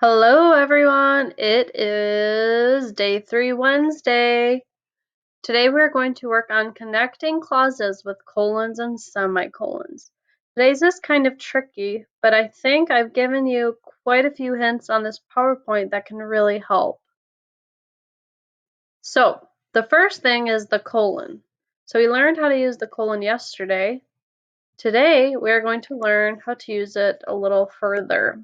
Hello everyone, it is day 3 Wednesday. Today we're going to work on connecting clauses with colons and semicolons. Today's is kind of tricky, but I think I've given you quite a few hints on this PowerPoint that can really help. So, the first thing is the colon. So we learned how to use the colon yesterday. Today we're going to learn how to use it a little further.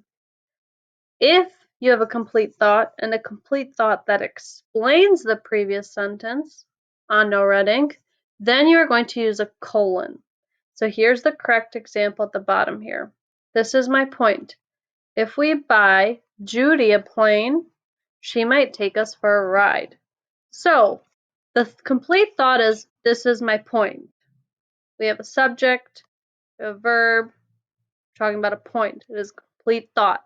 If you have a complete thought and a complete thought that explains the previous sentence on NoRedInk, then you are going to use a colon. So here's the correct example at the bottom here. This is my point. If we buy Judy a plane, she might take us for a ride. So the complete thought is, this is my point. We have a subject, a verb, talking about a point. It is complete thought.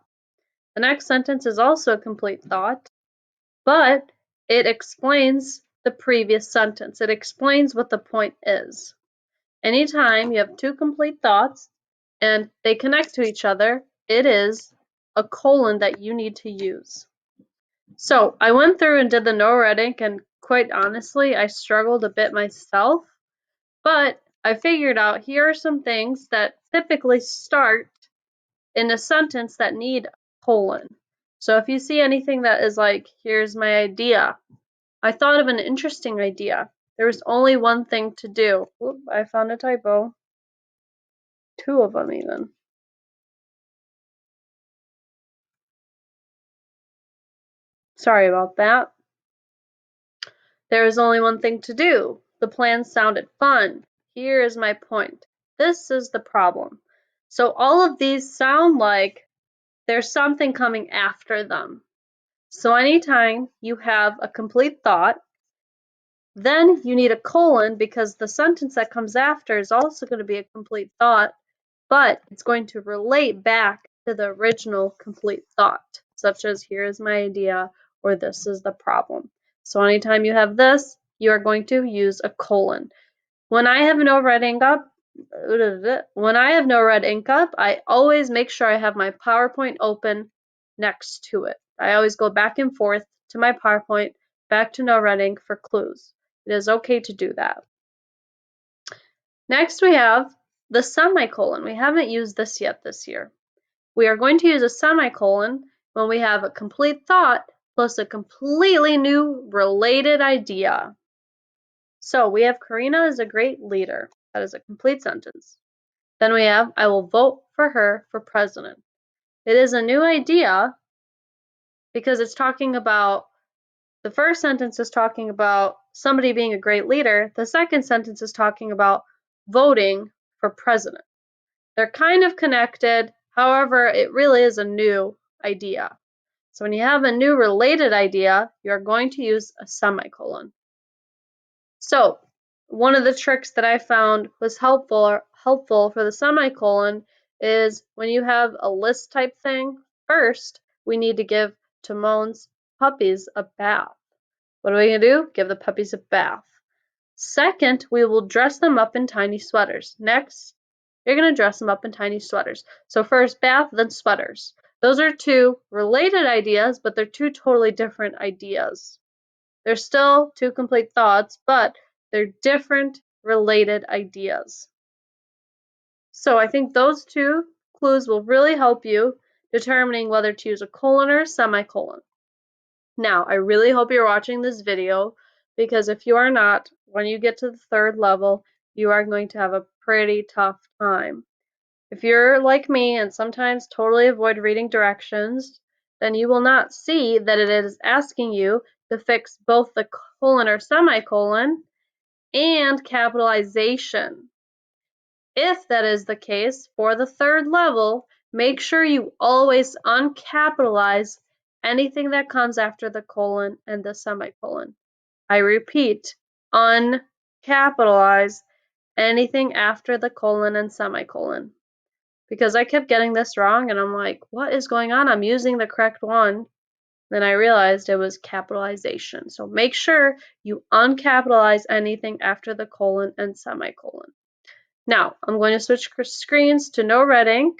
The next sentence is also a complete thought, but it explains the previous sentence. It explains what the point is. Anytime you have two complete thoughts and they connect to each other, it is a colon that you need to use. So I went through and did the NoRedInk, and quite honestly, I struggled a bit myself, but I figured out here are some things that typically start in a sentence that need a colon. So if you see anything that is like, here's my idea, I thought of an interesting idea. There was only one thing to do. Oop, I found a typo. Two of them even. Sorry about that. There is only one thing to do. The plan sounded fun. Here is my point. This is the problem. So all of these sound like there's something coming after them. So anytime you have a complete thought, then you need a colon because the sentence that comes after is also going to be a complete thought, but it's going to relate back to the original complete thought, such as here is my idea or this is the problem. So anytime you have this, you are going to use a colon. When I have no red ink up, I always make sure I have my PowerPoint open next to it. I always go back and forth to my PowerPoint, back to NoRedInk for clues. It is okay to do that. Next we have the semicolon. We haven't used this yet this year. We are going to use a semicolon when we have a complete thought plus a completely new related idea. So we have Karina is a great leader. That is a complete sentence. Then we have I will vote for her for president. It is a new idea because it's talking about, the first sentence is talking about somebody being a great leader. The second sentence is talking about voting for president. They're kind of connected. However, it really is a new idea. So when you have a new related idea, you're going to use a semicolon. So one of the tricks that I found was helpful for the semicolon is when you have a list type thing, first we need to give Timon's puppies a bath. What are we going to do? Give the puppies a bath. Second, we will dress them up in tiny sweaters. Next, you're going to dress them up in tiny sweaters. So first bath, then sweaters. Those are two related ideas, but they're two totally different ideas. They're still two complete thoughts, but they're different related ideas. So I think those two clues will really help you determining whether to use a colon or a semicolon. Now, I really hope you're watching this video, because if you are not, when you get to the third level, you are going to have a pretty tough time. If you're like me and sometimes totally avoid reading directions, then you will not see that it is asking you to fix both the colon or semicolon and capitalization. If that is the case, for the third level, make sure you always uncapitalize anything that comes after the colon and the semicolon. I repeat, uncapitalize anything after the colon and semicolon. Because I kept getting this wrong and I'm like, what is going on? I'm using the correct one. Then I realized it was capitalization. So make sure you uncapitalize anything after the colon and semicolon. Now, I'm going to switch screens to NoRedInk.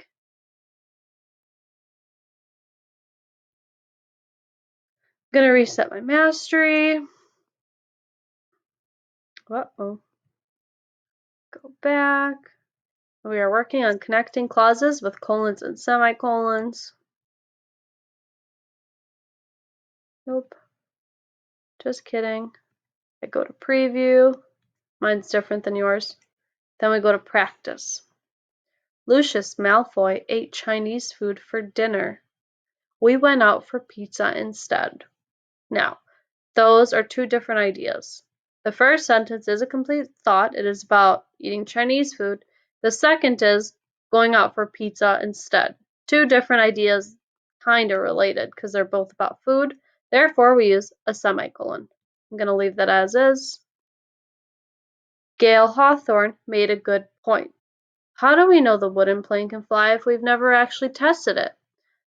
going to reset my mastery. Uh-oh. Go back. We are working on connecting clauses with colons and semicolons. Nope. Just kidding. I go to preview. Mine's different than yours. Then we go to practice. Lucius Malfoy ate Chinese food for dinner. We went out for pizza instead. Now, those are two different ideas. The first sentence is a complete thought. It is about eating Chinese food. The second is going out for pizza instead. Two different ideas, kind of related because they're both about food. Therefore, we use a semicolon. I'm going to leave that as is. Gail Hawthorne made a good point. How do we know the wooden plane can fly if we've never actually tested it?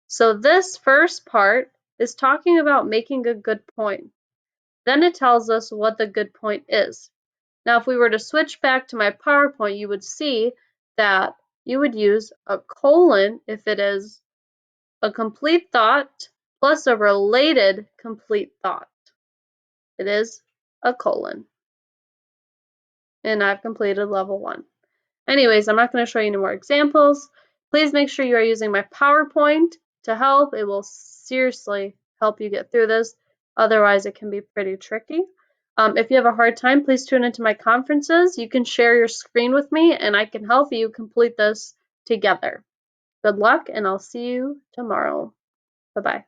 So this first part is talking about making a good point. Then it tells us what the good point is. Now, if we were to switch back to my PowerPoint, you would see that you would use a colon if it is a complete thought plus a related complete thought. It is a colon. And I've completed level 1. Anyways, I'm not going to show you any more examples. Please make sure you are using my PowerPoint to help. It will seriously help you get through this. Otherwise, it can be pretty tricky. If you have a hard time, please tune into my conferences. You can share your screen with me and I can help you complete this together. Good luck and I'll see you tomorrow. Bye-bye.